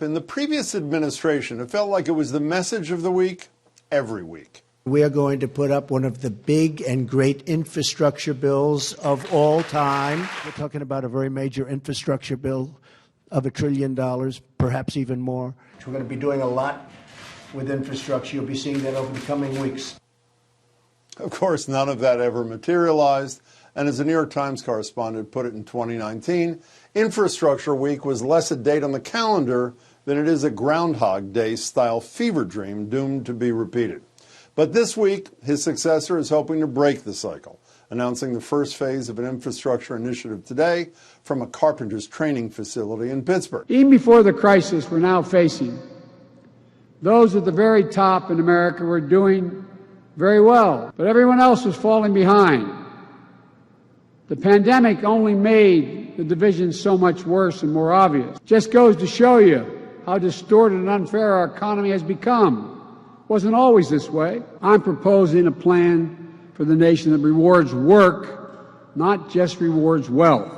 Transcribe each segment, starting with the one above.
In the previous administration, it felt like it was the message of the week every week. We are going to put up one of the big and great infrastructure bills of all time. We're talking about a very major infrastructure bill of $1 trillion, perhaps even more. We're going to be doing a lot with infrastructure. You'll be seeing that over the coming weeks. Of course, none of that ever materialized. And as the New York Times correspondent put it in 2019, Infrastructure Week was less a date on the calendar than it is a Groundhog Day-style fever dream doomed to be repeated. But this week, his successor is hoping to break the cycle, announcing the first phase of an infrastructure initiative today from a carpenter's training facility in Pittsburgh. Even before the crisis we're now facing, those at the very top in America were doing very well, but everyone else was falling behind. The pandemic only made the division so much worse and more obvious. Just goes to show you how distorted and unfair our economy has become. It wasn't always this way. I'm proposing a plan for the nation that rewards work, not just rewards wealth.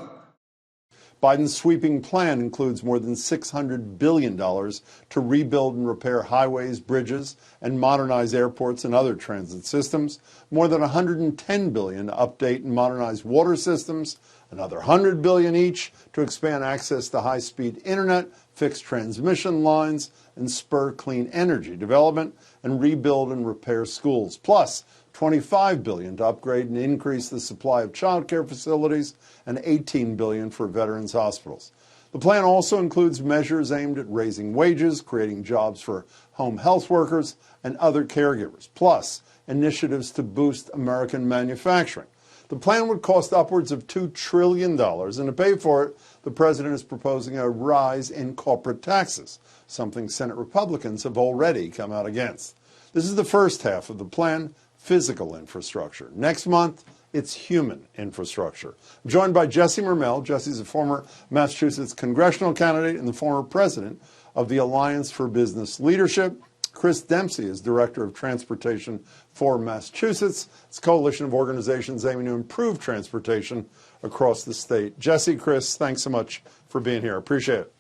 Biden's sweeping plan includes more than $600 billion to rebuild and repair highways, bridges, and modernize airports and other transit systems, more than $110 billion to update and modernize water systems, another $100 billion each to expand access to high-speed internet, fix transmission lines, and spur clean energy development, and rebuild and repair schools, plus $25 billion to upgrade and increase the supply of child care facilities, and $18 billion for veterans hospitals. The plan also includes measures aimed at raising wages, creating jobs for home health workers and other caregivers, plus initiatives to boost American manufacturing. The plan would cost upwards of $2 trillion, and to pay for it, the president is proposing a rise in corporate taxes, something Senate Republicans have already come out against. This is the first half of the plan, physical infrastructure. Next month, it's human infrastructure. I'm joined by Jesse Mermell. Jesse's a former Massachusetts congressional candidate and the former president of the Alliance for Business Leadership. Chris Dempsey is Director of Transportation for Massachusetts. It's a coalition of organizations aiming to improve transportation across the state. Jesse, Chris, thanks so much for being here. Appreciate it.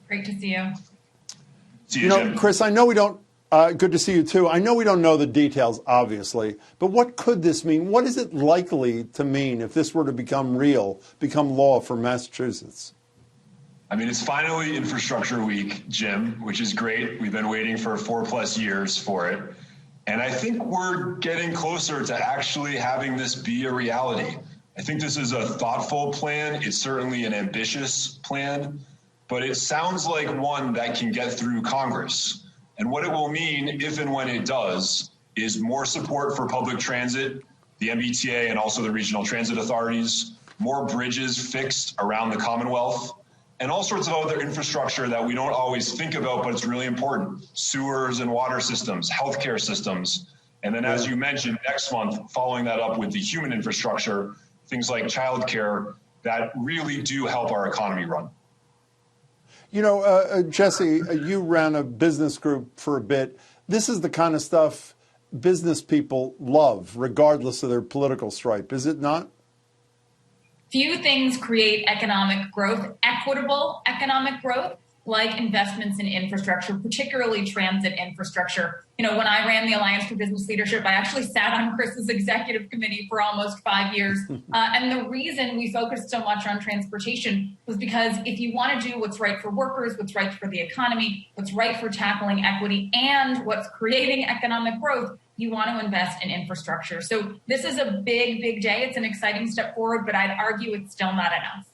Great to see you. See you, Jim. Chris, I know we don't, good to see you too. I know we don't know the details, obviously, but what could this mean? What is it likely to mean if this were to become real, become law for Massachusetts? I mean, it's finally Infrastructure Week, Jim, which is great. We've been waiting for 4+ years for it. And I think we're getting closer to actually having this be a reality. I think this is a thoughtful plan. It's certainly an ambitious plan, but it sounds like one that can get through Congress. And what it will mean, if and when it does, is more support for public transit, the MBTA and also the regional transit authorities, more bridges fixed around the Commonwealth, and all sorts of other infrastructure that we don't always think about, but it's really important. Sewers and water systems, healthcare systems. And then, as you mentioned, next month, following that up with the human infrastructure, things like childcare that really do help our economy run. You know, Jesse, you ran a business group for a bit. This is the kind of stuff business people love, regardless of their political stripe, is it not? Few things create economic growth, equitable economic growth, like investments in infrastructure, particularly transit infrastructure. You know, when I ran the Alliance for Business Leadership, I actually sat on Chris's executive committee for almost 5 years. And the reason we focused so much on transportation was because if you want to do what's right for workers, what's right for the economy, what's right for tackling equity, and what's creating economic growth, you want to invest in infrastructure. So this is a big, big day. It's an exciting step forward, but I'd argue it's still not enough.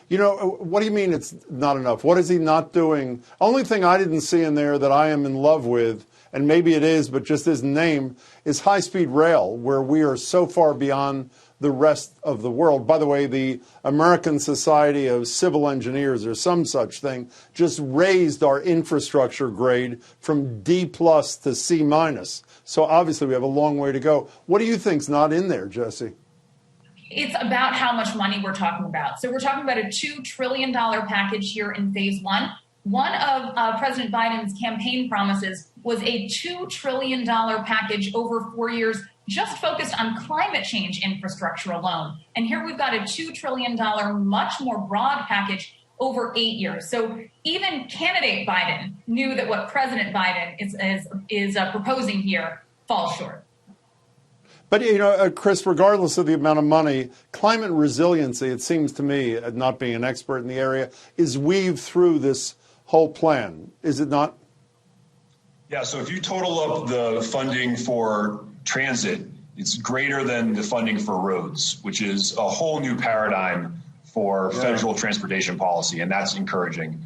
You know, what do you mean it's not enough? What is he not doing? Only thing I didn't see in there that I am in love with, and maybe it is, but just isn't named, is high-speed rail, where we are so far beyond the rest of the world. By the way, the American Society of Civil Engineers, or some such thing, just raised our infrastructure grade from D+ to C-. So obviously we have a long way to go. What do you think's not in there, Jesse? It's about how much money we're talking about. So we're talking about a $2 trillion package here in phase one. One of President Biden's campaign promises was a $2 trillion package over 4 years, just focused on climate change infrastructure alone. And here we've got a $2 trillion, much more broad package over 8 years. So even candidate Biden knew that what President Biden is proposing here falls short. But, Chris, regardless of the amount of money, climate resiliency, it seems to me, not being an expert in the area, is weaved through this whole plan. Is it not? Yeah, so if you total up the funding for transit, it's greater than the funding for roads, which is a whole new paradigm for federal transportation policy, and that's encouraging.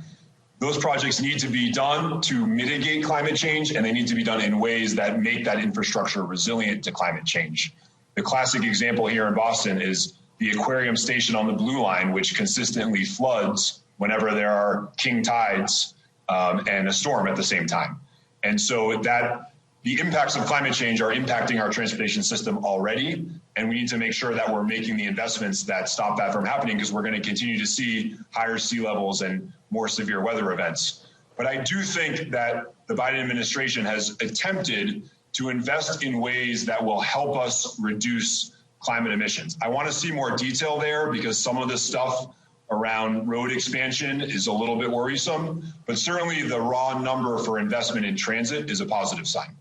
Those projects need to be done to mitigate climate change, and they need to be done in ways that make that infrastructure resilient to climate change. The classic example here in Boston is the aquarium station on the Blue Line, which consistently floods whenever there are king tides and a storm at the same time. And so the impacts of climate change are impacting our transportation system already, and we need to make sure that we're making the investments that stop that from happening, because we're going to continue to see higher sea levels and more severe weather events. But I do think that the Biden administration has attempted to invest in ways that will help us reduce climate emissions. I want to see more detail there, because some of the stuff around road expansion is a little bit worrisome, but certainly the raw number for investment in transit is a positive sign.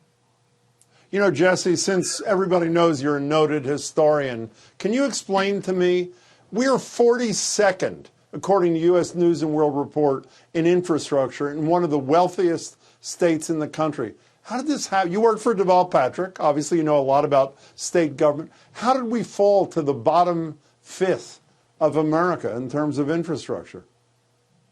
Jesse, since everybody knows you're a noted historian, can you explain to me, we are 42nd, according to U.S. News and World Report, in infrastructure in one of the wealthiest states in the country. How did this happen? You worked for Deval Patrick. Obviously, you know a lot about state government. How did we fall to the bottom fifth of America in terms of infrastructure?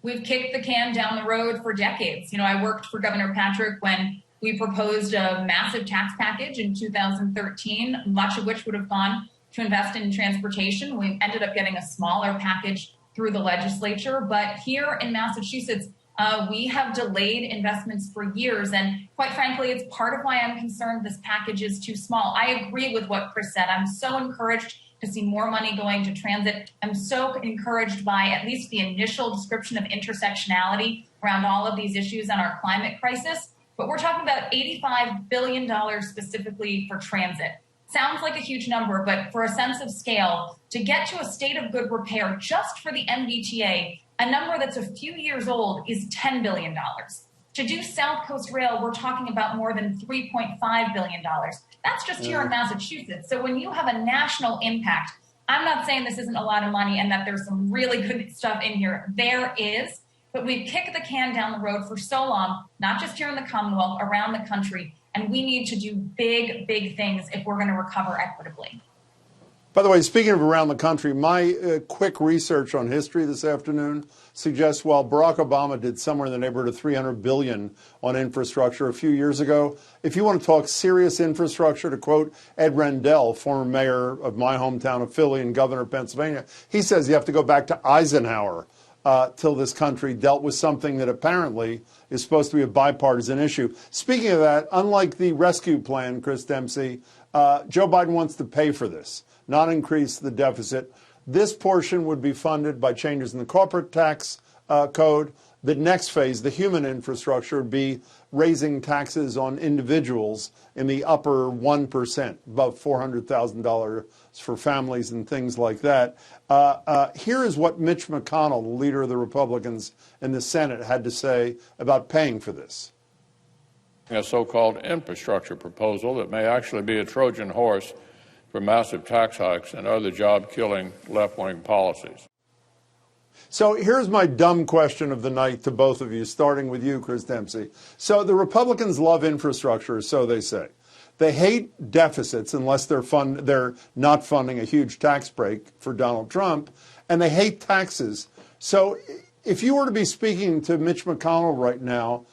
We've kicked the can down the road for decades. I worked for Governor Patrick when we proposed a massive tax package in 2013, much of which would have gone to invest in transportation. We ended up getting a smaller package through the legislature. But here in Massachusetts, we have delayed investments for years. And quite frankly, it's part of why I'm concerned this package is too small. I agree with what Chris said. I'm so encouraged to see more money going to transit. I'm so encouraged by at least the initial description of intersectionality around all of these issues and our climate crisis. But we're talking about $85 billion specifically for transit. Sounds like a huge number, but for a sense of scale, to get to a state of good repair just for the MBTA, a number that's a few years old, is $10 billion. To do South Coast Rail, we're talking about more than $3.5 billion. That's just here in Massachusetts. So when you have a national impact, I'm not saying this isn't a lot of money and that there's some really good stuff in here. There is. But we've kicked the can down the road for so long, not just here in the Commonwealth, around the country. And we need to do big, big things if we're going to recover equitably. By the way, speaking of around the country, my quick research on history this afternoon suggests while Barack Obama did somewhere in the neighborhood of $300 billion on infrastructure a few years ago, if you want to talk serious infrastructure, to quote Ed Rendell, former mayor of my hometown of Philly and governor of Pennsylvania, he says you have to go back to Eisenhower till this country dealt with something that apparently is supposed to be a bipartisan issue. Speaking of that, unlike the rescue plan, Chris Dempsey, Joe Biden wants to pay for this, not increase the deficit. This portion would be funded by changes in the corporate tax code. The next phase, the human infrastructure, would be raising taxes on individuals in the upper 1%, above $400,000 for families and things like that. Here is what Mitch McConnell, the leader of the Republicans in the Senate, had to say about paying for this. A so-called infrastructure proposal that may actually be a Trojan horse for massive tax hikes and other job-killing left-wing policies. So here's my dumb question of the night to both of you, starting with you, Chris Dempsey. So the Republicans love infrastructure, so they say. They hate deficits unless they're not funding a huge tax break for Donald Trump, and they hate taxes. So if you were to be speaking to Mitch McConnell right now,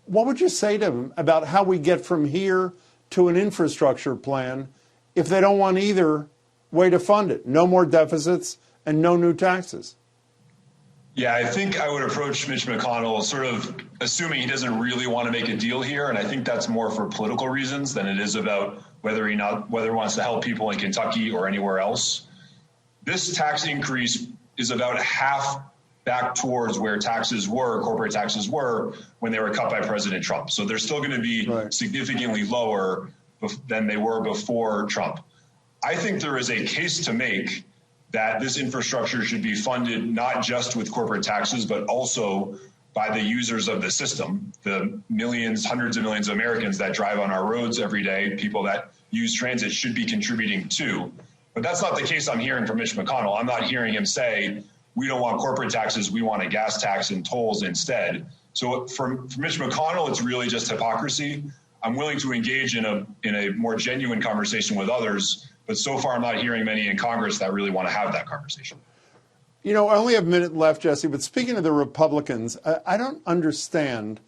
what would you say to him about how we get from here to an infrastructure plan if they don't want either way to fund it? No more deficits and no new taxes. Yeah, I think I would approach Mitch McConnell sort of assuming he doesn't really want to make a deal here. And I think that's more for political reasons than it is about whether he wants to help people in Kentucky or anywhere else. This tax increase is about half back towards where corporate taxes were when they were cut by President Trump. So they're still going to be significantly lower than they were before Trump. I think there is a case to make that this infrastructure should be funded not just with corporate taxes, but also by the users of the system, the millions, hundreds of millions of Americans that drive on our roads every day, people that use transit should be contributing too. But that's not the case I'm hearing from Mitch McConnell. I'm not hearing him say, we don't want corporate taxes, we want a gas tax and tolls instead. So for Mitch McConnell, it's really just hypocrisy. I'm willing to engage in a more genuine conversation with others, but so far I'm not hearing many in Congress that really want to have that conversation. You know, I only have a minute left, Jesse, but speaking of the Republicans, I don't understand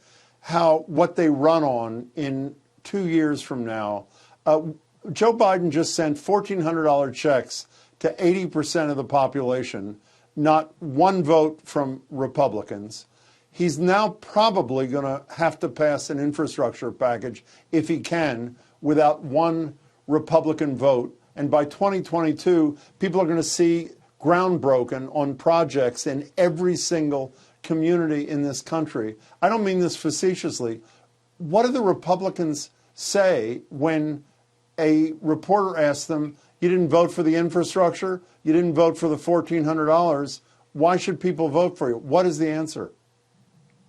what they run on in 2 years from now. Joe Biden just sent $1,400 checks to 80% of the population, not one vote from Republicans. He's now probably going to have to pass an infrastructure package, if he can, without one Republican vote. And by 2022, people are going to see ground broken on projects in every single community in this country. I don't mean this facetiously. What do the Republicans say when a reporter asks them, you didn't vote for the infrastructure, you didn't vote for the $1,400, why should people vote for you? What is the answer?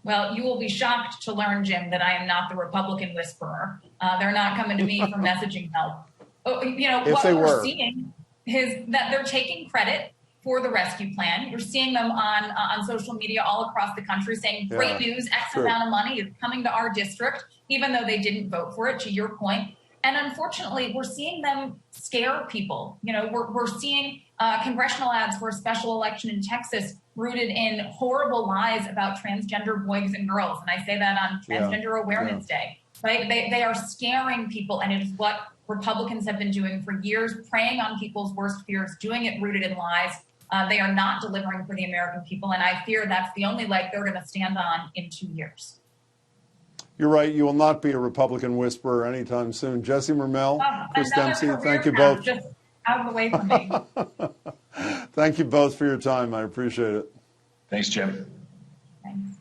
Well, you will be shocked to learn, Jim, that I am not the Republican whisperer. They're not coming to me for messaging help. You know, what we're seeing is that they're taking credit for the rescue plan. You're seeing them on social media all across the country saying, great news, X amount of money is coming to our district, even though they didn't vote for it, to your point. And unfortunately, we're seeing them scare people. You know, we're seeing congressional ads for a special election in Texas rooted in horrible lies about transgender boys and girls. And I say that on Transgender Awareness Day, right? They are scaring people, and it is what Republicans have been doing for years, preying on people's worst fears, doing it rooted in lies. They are not delivering for the American people, and I fear that's the only leg they're going to stand on in 2 years. You're right. You will not be a Republican whisperer anytime soon. Jesse Mermell, Chris Dempsey, thank you both. Just out of the way from me. Thank you both for your time. I appreciate it. Thanks, Jim. Thanks.